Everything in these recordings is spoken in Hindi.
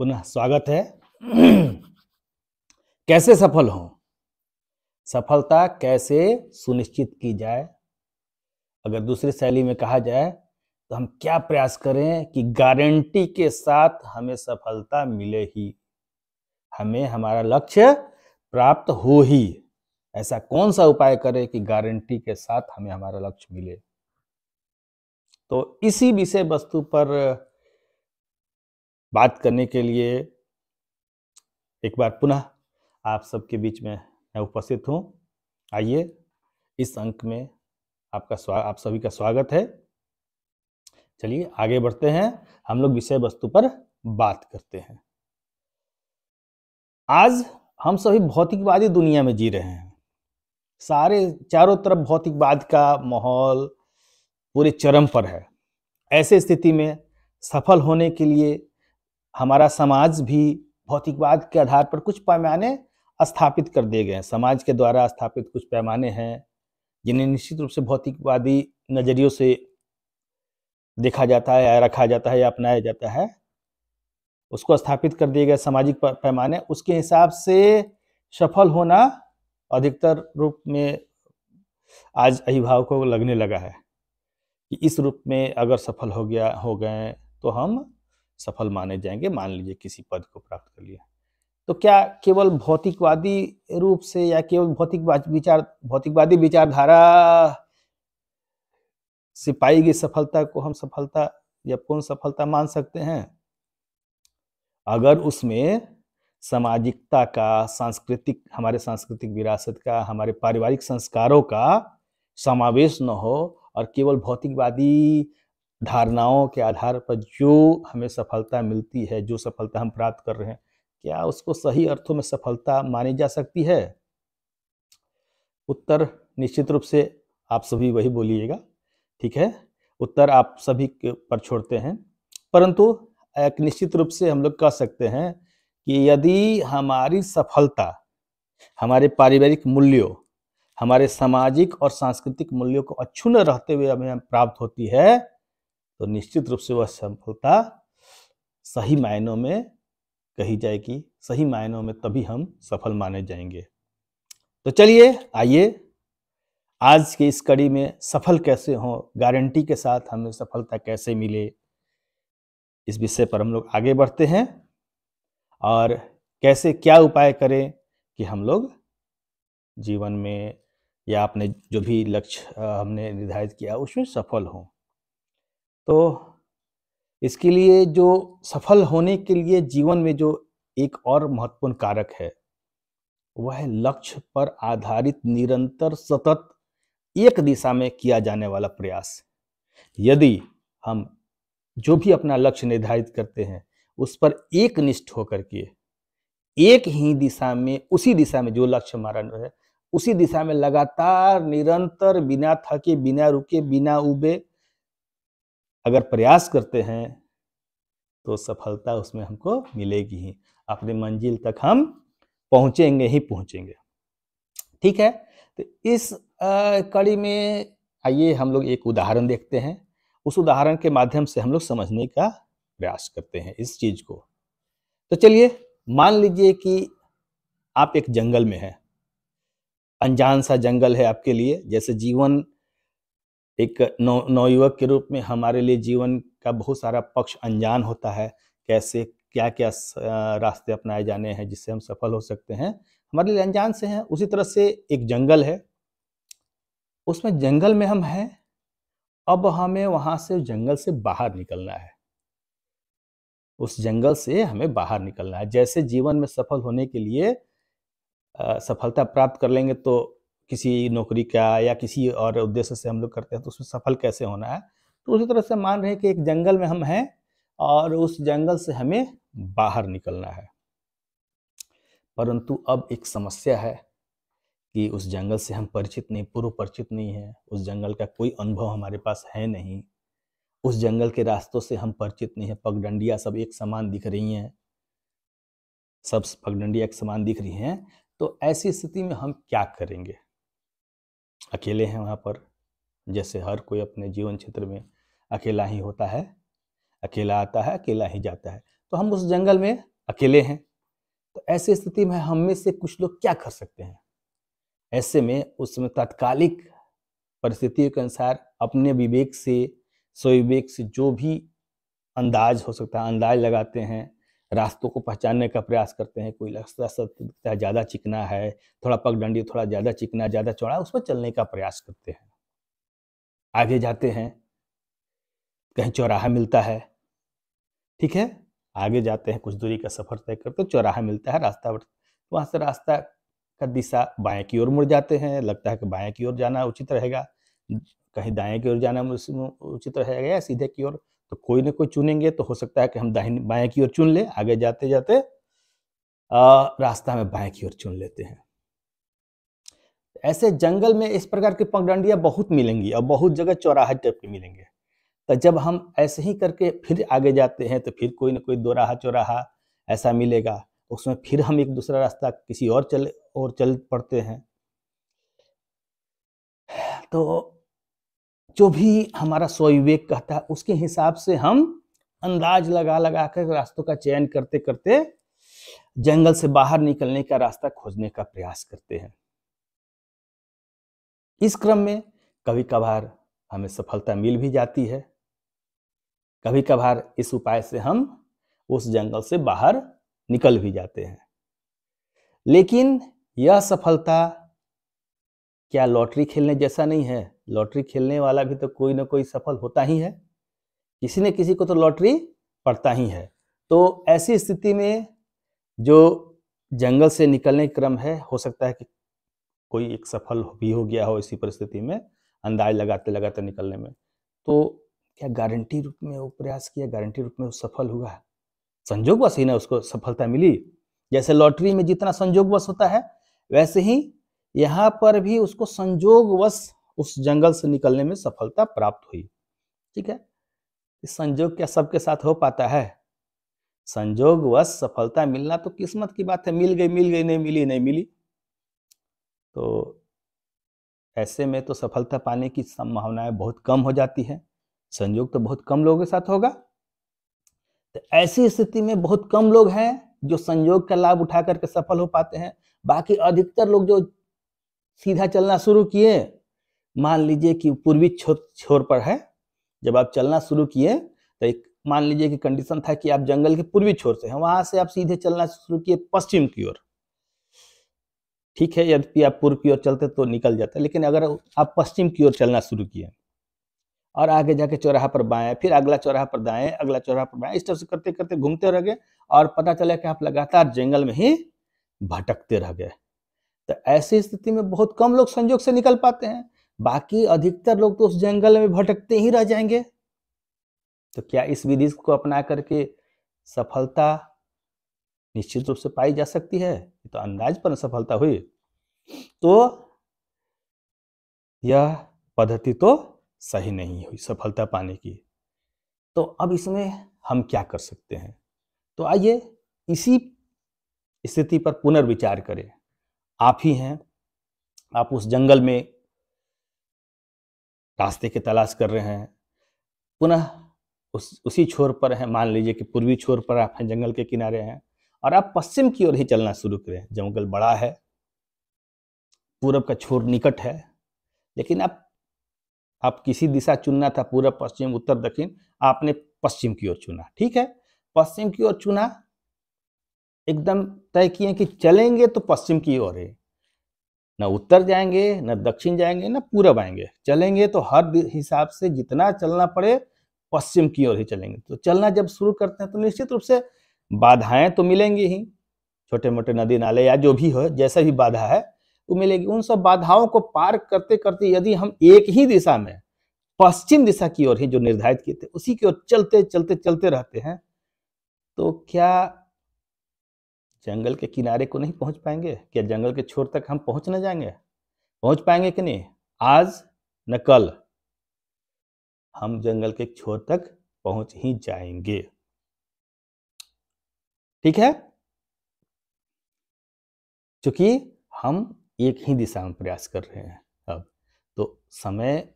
पुनः स्वागत है। कैसे सफल हों? सफलता कैसे सुनिश्चित की जाए? अगर दूसरी शैली में कहा जाए तो हम क्या प्रयास करें कि गारंटी के साथ हमें सफलता मिले ही, हमें हमारा लक्ष्य प्राप्त हो ही। ऐसा कौन सा उपाय करें कि गारंटी के साथ हमें हमारा लक्ष्य मिले? तो इसी विषय वस्तु पर बात करने के लिए एक बार पुनः आप सबके बीच में मैं उपस्थित हूँ। आइए, इस अंक में आप सभी का स्वागत है। चलिए आगे बढ़ते हैं, हम लोग विषय वस्तु पर बात करते हैं। आज हम सभी भौतिकवादी दुनिया में जी रहे हैं। सारे चारों तरफ भौतिकवाद का माहौल पूरे चरम पर है। ऐसे स्थिति में सफल होने के लिए हमारा समाज भी भौतिकवाद के आधार पर कुछ पैमाने स्थापित कर दिए गए हैं। समाज के द्वारा स्थापित कुछ पैमाने हैं जिन्हें निश्चित रूप से भौतिकवादी नजरियों से देखा जाता है या रखा जाता है या अपनाया जाता है। उसको स्थापित कर दिए गए सामाजिक पैमाने, उसके हिसाब से सफल होना अधिकतर रूप में आज अभिभावकों को लगने लगा है कि इस रूप में अगर सफल हो गए तो हम सफल माने जाएंगे। मान लीजिए किसी पद को प्राप्त कर लिया, तो क्या केवल भौतिकवादी रूप से या केवल भौतिकवादी विचारधारा से पाई गई सफलता को हम सफलता या पूर्ण सफलता मान सकते हैं? अगर उसमें सामाजिकता का, हमारे सांस्कृतिक विरासत का, हमारे पारिवारिक संस्कारों का समावेश न हो और केवल भौतिकवादी धारणाओं के आधार पर जो हमें सफलता मिलती है, जो सफलता हम प्राप्त कर रहे हैं, क्या उसको सही अर्थों में सफलता मानी जा सकती है? उत्तर निश्चित रूप से आप सभी वही बोलिएगा, ठीक है? उत्तर आप सभी के पर छोड़ते हैं, परंतु एक निश्चित रूप से हम लोग कह सकते हैं कि यदि हमारी सफलता हमारे पारिवारिक मूल्यों, हमारे सामाजिक और सांस्कृतिक मूल्यों को अक्षुण्ण रहते हुए हमें प्राप्त होती है, तो निश्चित रूप से वह सफलता सही मायनों में कही जाएगी, सही मायनों में तभी हम सफल माने जाएंगे। तो चलिए आइए, आज की इस कड़ी में सफल कैसे हों, गारंटी के साथ हमें सफलता कैसे मिले, इस विषय पर हम लोग आगे बढ़ते हैं और कैसे क्या उपाय करें कि हम लोग जीवन में या अपने जो भी लक्ष्य हमने निर्धारित किया उसमें सफल हों। तो इसके लिए जो सफल होने के लिए जीवन में जो एक और महत्वपूर्ण कारक है, वह है लक्ष्य पर आधारित निरंतर सतत एक दिशा में किया जाने वाला प्रयास। यदि हम जो भी अपना लक्ष्य निर्धारित करते हैं उस पर एक निष्ठ होकर के एक ही दिशा में, उसी दिशा में जो लक्ष्य हमारा है उसी दिशा में लगातार निरंतर बिना थके, बिना रुके, बिना उबे अगर प्रयास करते हैं तो सफलता उसमें हमको मिलेगी ही। अपनी मंजिल तक हम पहुंचेंगे ही पहुंचेंगे। ठीक है, तो इस कड़ी में आइए हम लोग एक उदाहरण देखते हैं। उस उदाहरण के माध्यम से हम लोग समझने का प्रयास करते हैं इस चीज को। तो चलिए, मान लीजिए कि आप एक जंगल में हैं, अनजान सा जंगल है आपके लिए। जैसे जीवन एक नवयुवक के रूप में हमारे लिए जीवन का बहुत सारा पक्ष अनजान होता है। कैसे क्या क्या रास्ते अपनाए जाने हैं जिससे हम सफल हो सकते हैं, हमारे लिए अनजान से हैं। उसी तरह से एक जंगल है, उसमें जंगल में हम हैं, अब हमें वहां से जंगल से बाहर निकलना है। उस जंगल से हमें बाहर निकलना है। जैसे जीवन में सफल होने के लिए सफलता प्राप्त कर लेंगे तो किसी नौकरी का या किसी और उद्देश्य से हम लोग करते हैं तो उसमें सफल कैसे होना है, तो उसी तरह से मान रहे हैं कि एक जंगल में हम हैं और उस जंगल से हमें बाहर निकलना है। परंतु अब एक समस्या है कि उस जंगल से हम पूर्व परिचित नहीं है। उस जंगल का कोई अनुभव हमारे पास है नहीं। उस जंगल के रास्तों से हम परिचित नहीं है। पगडंडियां सब एक समान दिख रही हैं, सब पगडंडियां एक समान दिख रही हैं। तो ऐसी स्थिति में हम क्या करेंगे? अकेले हैं वहाँ पर, जैसे हर कोई अपने जीवन क्षेत्र में अकेला ही होता है, अकेला आता है, अकेला ही जाता है। तो तो हम उस जंगल में अकेले हैं। तो ऐसी स्थिति में हम में से कुछ लोग क्या कर सकते हैं? ऐसे में उस समय तात्कालिक परिस्थितियों के अनुसार अपने विवेक से, स्वविवेक से जो भी अंदाज हो सकता है, अंदाज लगाते हैं, रास्तों को पहचानने का प्रयास करते हैं। कोई रास्ता दिखता है ज़्यादा चिकना है, थोड़ा पगडंडी, थोड़ा ज़्यादा चिकना, ज़्यादा चौड़ा, उस पर चलने का प्रयास करते हैं। आगे जाते हैं, कहीं चौराहा मिलता है, ठीक है? आगे जाते हैं, कुछ दूरी का सफ़र तय करते हैं, चौराहा मिलता है, रास्ता वहाँ से रास्ता का दिशा बाएँ की ओर मुड़ जाते हैं, लगता है कि बाएँ की ओर जाना उचित रहेगा, कहीं दाएँ की ओर जाना उचित रहेगा या सीधे की ओर, तो कोई न कोई चुनेंगे, तो हो सकता है कि हम दाहिनी बाएँ की ओर चुन लें, आगे जाते-जाते रास्ता में बाएँ की ओर चुन लेते हैं। ऐसे जंगल में इस प्रकार की पगडंडियाँ बहुत मिलेंगी और बहुत जगह चौराहा टाइप के मिलेंगे। तो जब हम ऐसे ही करके फिर आगे जाते हैं, तो फिर कोई न कोई दोराहा-चौराहा ऐसा मिलेगा, उसमें फिर हम एक दूसरा रास्ता किसी और चल पड़ते हैं। तो जो भी हमारा स्वविवेक कहता है, उसके हिसाब से हम अंदाज लगा-लगा कर रास्तों का चयन करते-करते जंगल से बाहर निकलने का रास्ता खोजने का प्रयास करते हैं। इस क्रम में कभी-कभार हमें सफलता मिल भी जाती है। कभी-कभार इस उपाय से हम उस जंगल से बाहर निकल भी जाते हैं। लेकिन यह सफलता क्या लॉटरी खेलने जैसा नहीं है? लॉटरी खेलने वाला भी तो कोई न कोई सफल होता ही है। किसी न किसी को तो लॉटरी पड़ता ही है। तो ऐसी स्थिति में जो जंगल से निकलने क्रम है, हो सकता है कि कोई एक सफल भी हो गया हो इसी परिस्थिति में, अंदाज लगाते-लगाते निकलने में। तो क्या गारंटी रूप में वो प्रयास किया, गारंटी रूप में वो सफल हुआ? संजोगवश ही ना उसको सफलता मिली। जैसे लॉटरी में जितना संजोगवश होता है, वैसे ही यहाँ पर भी उसको संजोगवश उस जंगल से निकलने में सफलता प्राप्त हुई। ठीक है? इस संजोग क्या सबके साथ हो पाता है? संजोगवश सफलता मिलना तो किस्मत की बात है, मिल गई, नहीं मिली, नहीं मिली। तो ऐसे में तो सफलता पाने की संभावनाएँ बहुत कम हो जाती हैं। संयोग तो बहुत कम लोगों के साथ होगा। तो ऐसी स्थिति में बहुत कम लोग हैं जो संयोग का लाभ उठा करके सफल हो पाते हैं। बाकी अधिकतर लोग जो सीधा चलना शुरू किए, मान लीजिए कि पूर्वी छोर पर है, जब आप चलना शुरू किए तो एक मान लीजिए कि कंडीशन था कि आप जंगल के पूर्वी छोर से हैं, वहाँ से आप सीधे चलना शुरू किए पश्चिम की ओर। ठीक है, यद्यपि आप पूर्व की ओर चलते तो निकल जाता, लेकिन अगर आप पश्चिम की ओर चलना शुरू किए और आगे जाके चौराहा पर बाएँ, फिर अगला चौराहा पर दाएँ, अगला चौराहा पर बाएँ, इस तरह से करते-करते घूमते रह गए और पता चला कि आप लगातार जंगल में ही भटकते रह गए। तो ऐसी स्थिति में बहुत कम लोग संजोग से निकल पाते हैं, बाकी अधिकतर लोग तो उस जंगल में भटकते ही रह जाएँगे। तो क्या इस विधि को अपना करके सफलता निश्चित रूप से पाई जा सकती है? ये तो अंदाज पर सफलता हुई। तो यह पद्धति तो सही नहीं हुई सफलता पाने की। तो अब इसमें हम क्या कर सकते हैं? तो आइए इसी स्थिति पर पुनर्विचार करें। आप ही हैं, आप उस जंगल में रास्ते की तलाश कर रहे हैं, पुनः उसी छोर पर हैं, मान लीजिए कि पूर्वी छोर पर आप हैं, जंगल के किनारे हैं और आप पश्चिम की ओर ही चलना शुरू करें। जंगल बड़ा है, पूरब का छोर निकट है, लेकिन आप किसी दिशा चुनना था, पूरब, पश्चिम, उत्तर, दक्षिण, आपने पश्चिम की ओर चुना। ठीक है, पश्चिम की ओर चुना, एकदम तय किए कि चलेंगे तो पश्चिम की ओर ही, न उत्तर जाएंगे, न दक्षिण जाएंगे, न पूरब आएंगे। चलेंगे तो हर हिसाब से जितना चलना पड़े पश्चिम की ओर ही चलेंगे। तो चलना जब शुरू करते हैं तो निश्चित रूप से बाधाएं तो मिलेंगी ही, छोटे मोटे नदी नाले या जो भी हो, जैसा भी बाधा है वो मिलेगी। उन सब बाधाओं को पार करते करते यदि हम एक ही दिशा में, पश्चिम दिशा की ओर ही जो निर्धारित किए थे, उसी की ओर चलते चलते चलते रहते हैं, तो क्या जंगल के किनारे को नहीं पहुंच पाएंगे? क्या जंगल के छोर तक हम पहुंच न जाएंगे? पहुंच पाएंगे कि नहीं? आज न कल हम जंगल के छोर तक पहुंच ही जाएंगे। ठीक है, क्योंकि हम एक ही दिशा में प्रयास कर रहे हैं। अब तो समय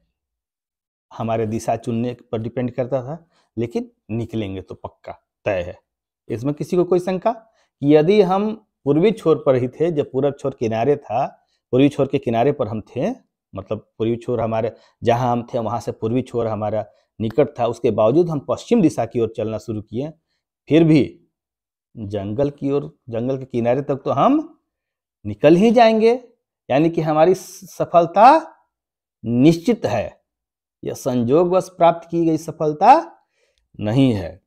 हमारे दिशा चुनने पर डिपेंड करता था, लेकिन निकलेंगे तो पक्का तय है। इसमें किसी को कोई शंका? यदि हम पूर्वी छोर पर ही थे, जब पूरब छोर किनारे था, पूर्वी छोर के किनारे पर हम थे, मतलब पूर्वी छोर हमारे जहां हम थे वहां से पूर्वी छोर हमारा निकट था, उसके बावजूद हम पश्चिम दिशा की ओर चलना शुरू किए, फिर भी जंगल की ओर, जंगल के किनारे तक तो हम निकल ही जाएंगे, यानी कि हमारी सफलता निश्चित है। यह संयोगवश प्राप्त की गई सफलता नहीं है।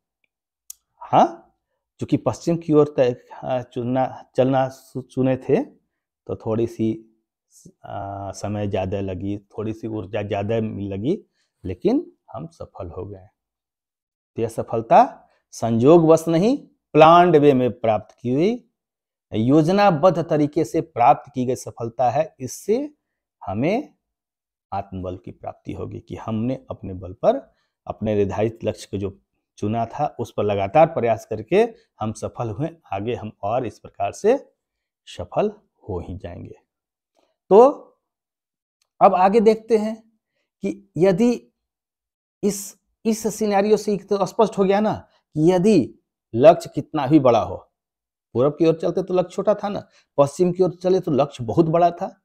हाँ, चूंकि पश्चिम की ओर चलना चुने थे तो थोड़ी सी समय ज़्यादा लगी, थोड़ी सी ऊर्जा ज़्यादा लगी, लेकिन हम सफल हो गए। तो यह सफलता संयोगवश नहीं, प्लान्ड वे में प्राप्त की हुई, योजनाबद्ध तरीके से प्राप्त की गई सफलता है। इससे हमें आत्मबल की प्राप्ति होगी कि हमने अपने बल पर अपने निर्धारित लक्ष्य को जो चुना था उस पर लगातार प्रयास करके हम सफल हुए। आगे हम और इस प्रकार से सफल हो ही जाएंगे। तो अब आगे देखते हैं कि यदि इस सिनेरियो से तो स्पष्ट हो गया ना कि यदि लक्ष्य कितना भी बड़ा हो, पूरब की ओर चलते तो लक्ष्य छोटा था ना, पश्चिम की ओर चले तो लक्ष्य बहुत बड़ा था,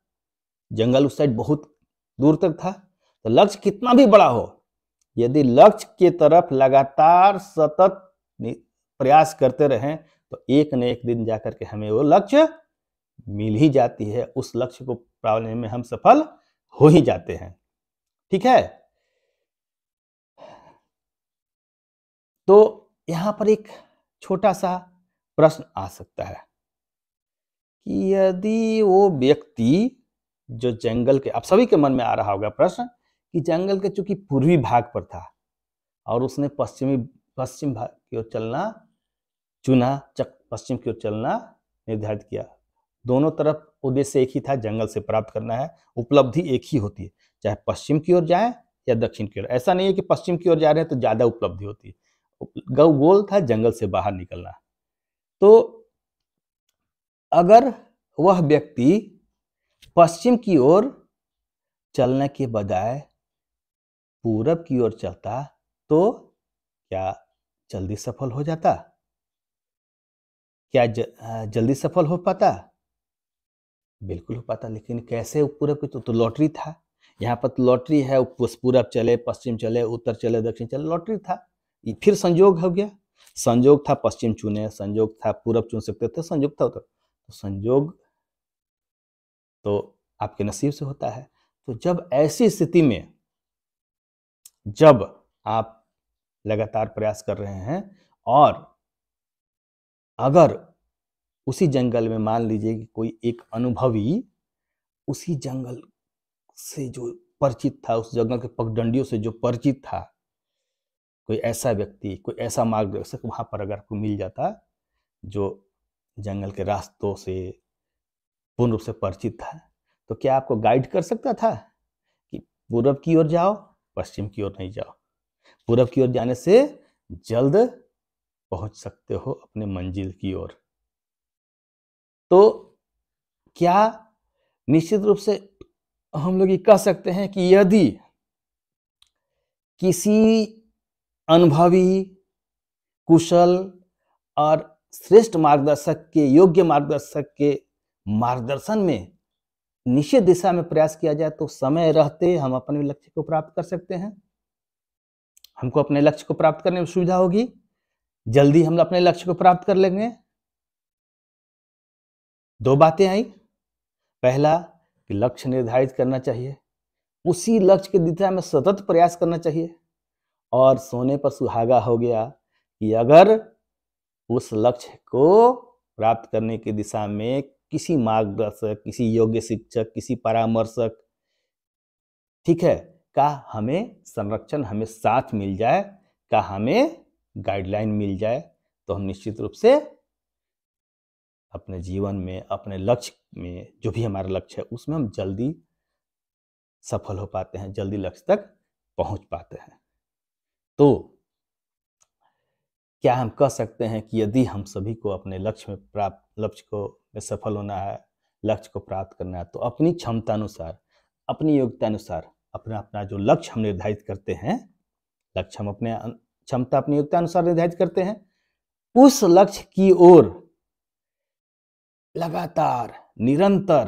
जंगल उस साइड बहुत दूर तक था, तो लक्ष्य कितना भी बड़ा हो, यदि लक्ष्य के तरफ लगातार सतत प्रयास करते रहें तो एक न एक दिन जाकर के हमें वो लक्ष्य मिल ही जाती है, उस लक्ष्य को पाने में हम सफल हो ही जाते हैं। ठीक है, तो यहां पर एक छोटा सा प्रश्न आ सकता है कि यदि वो व्यक्ति जो जंगल के, आप सभी के मन में आ रहा होगा प्रश्न कि जंगल के चूंकि पूर्वी भाग पर था और उसने पश्चिम भाग की ओर चलना चुना, पश्चिम की ओर चलना निर्धारित किया, दोनों तरफ उद्देश्य एक ही था, जंगल से प्राप्त करना है, उपलब्धि एक ही होती है, चाहे पश्चिम की ओर जाए या दक्षिण की ओर। ऐसा नहीं है कि पश्चिम की ओर जा रहे हैं तो ज्यादा उपलब्धि होती है, गोल था जंगल से बाहर निकलना। तो अगर वह व्यक्ति पश्चिम की ओर चलने के बजाय पूरब की ओर चलता तो क्या जल्दी सफल हो जाता? क्या जल्दी सफल हो पाता? बिल्कुल हो पाता, लेकिन कैसे? पूरब की तो लॉटरी था, यहाँ पर तो लॉटरी है, पूरब चले, पश्चिम चले, उत्तर चले, दक्षिण चले, लॉटरी था। फिर संयोग हो गया, संयोग था पश्चिम चुने, संयोग था पूरब चुन सकते थे, संयोग था उत्तर, तो संयोग तो आपके नसीब से होता है। तो जब ऐसी स्थिति में जब आप लगातार प्रयास कर रहे हैं और अगर उसी जंगल में मान लीजिए कि कोई एक अनुभवी उसी जंगल से जो परिचित था, उस जंगल के पगडंडियों से जो परिचित था, कोई ऐसा व्यक्ति, कोई ऐसा मार्गदर्शक वहां पर अगर आपको मिल जाता जो जंगल के रास्तों से पूर्ण रूप से परिचित था, तो क्या आपको गाइड कर सकता था कि पूरब की ओर जाओ, पश्चिम की ओर नहीं जाओ, पूरब की ओर जाने से जल्द पहुंच सकते हो अपने मंजिल की ओर? तो क्या निश्चित रूप से हम लोग ये कह सकते हैं कि यदि किसी अनुभवी, कुशल और श्रेष्ठ मार्गदर्शक के, योग्य मार्गदर्शक के मार्गदर्शन में निश्चित दिशा में प्रयास किया जाए तो समय रहते हम अपने लक्ष्य को प्राप्त कर सकते हैं, हमको अपने लक्ष्य को प्राप्त करने में सुविधा होगी, जल्दी हम अपने लक्ष्य को प्राप्त कर लेंगे। दो बातें आई, पहला कि लक्ष्य निर्धारित करना चाहिए, उसी लक्ष्य की दिशा में सतत प्रयास करना चाहिए, और सोने पर सुहागा हो गया कि अगर उस लक्ष्य को प्राप्त करने की दिशा में किसी मार्गदर्शक, किसी योग्य शिक्षक, किसी परामर्शक, ठीक है, का हमें संरक्षण, हमें साथ मिल जाए, का हमें गाइडलाइन मिल जाए, तो हम निश्चित रूप से अपने जीवन में, अपने लक्ष्य में, जो भी हमारा लक्ष्य है उसमें हम जल्दी सफल हो पाते हैं, जल्दी लक्ष्य तक पहुंच पाते हैं। तो क्या हम कह सकते हैं कि यदि हम सभी को अपने लक्ष्य में सफल होना है, लक्ष्य को प्राप्त करना है, तो अपनी क्षमता अनुसार, अपनी योग्यता अनुसार अपना जो लक्ष्य हम निर्धारित करते हैं, लक्ष्य हम अपने क्षमता, अपनी योग्यता अनुसार निर्धारित करते हैं, उस लक्ष्य की ओर लगातार, निरंतर,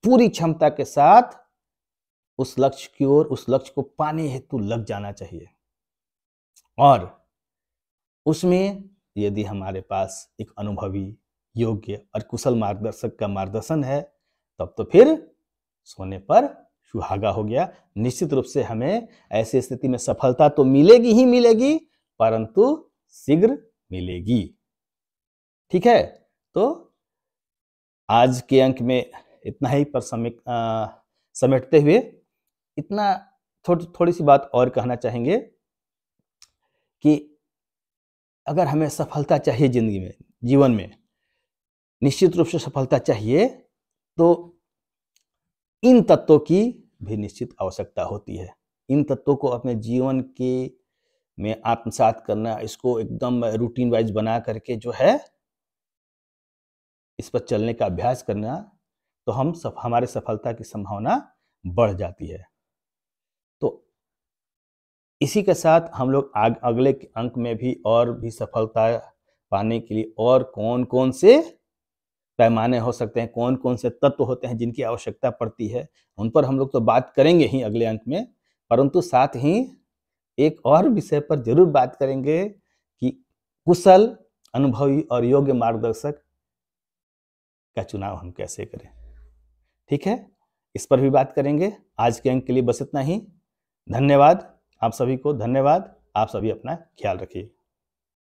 पूरी क्षमता के साथ उस लक्ष्य की ओर, उस लक्ष्य को पाने हेतु लग जाना चाहिए। और उसमें यदि हमारे पास एक अनुभवी, योग्य और कुशल मार्गदर्शक का मार्गदर्शन है, तब तो फिर सोने पर सुहागा हो गया। निश्चित रूप से हमें ऐसी स्थिति में सफलता तो मिलेगी ही मिलेगी, परंतु शीघ्र मिलेगी। ठीक है, तो आज के अंक में इतना ही पर समेटते हुए इतना थोड़ी सी बात और कहना चाहेंगे कि अगर हमें सफलता चाहिए जिंदगी में, जीवन में निश्चित रूप से सफलता चाहिए, तो इन तत्वों की भी निश्चित आवश्यकता होती है। इन तत्वों को अपने जीवन के में आत्मसात करना, इसको एकदम रूटीन वाइज बना करके जो है इस पर चलने का अभ्यास करना, तो हमारे सफलता की संभावना बढ़ जाती है। तो इसी के साथ हम लोग अगले अंक में भी और भी सफलता पाने के लिए और कौन कौन से पैमाने हो सकते हैं, कौन कौन से तत्व होते हैं जिनकी आवश्यकता पड़ती है, उन पर हम लोग तो बात करेंगे ही अगले अंक में, परंतु साथ ही एक और विषय पर जरूर बात करेंगे कि कुशल, अनुभवी और योग्य मार्गदर्शक का चुनाव हम कैसे करें। ठीक है, इस पर भी बात करेंगे। आज के अंक के लिए बस इतना ही। धन्यवाद, आप सभी को धन्यवाद। आप सभी अपना ख्याल रखिए।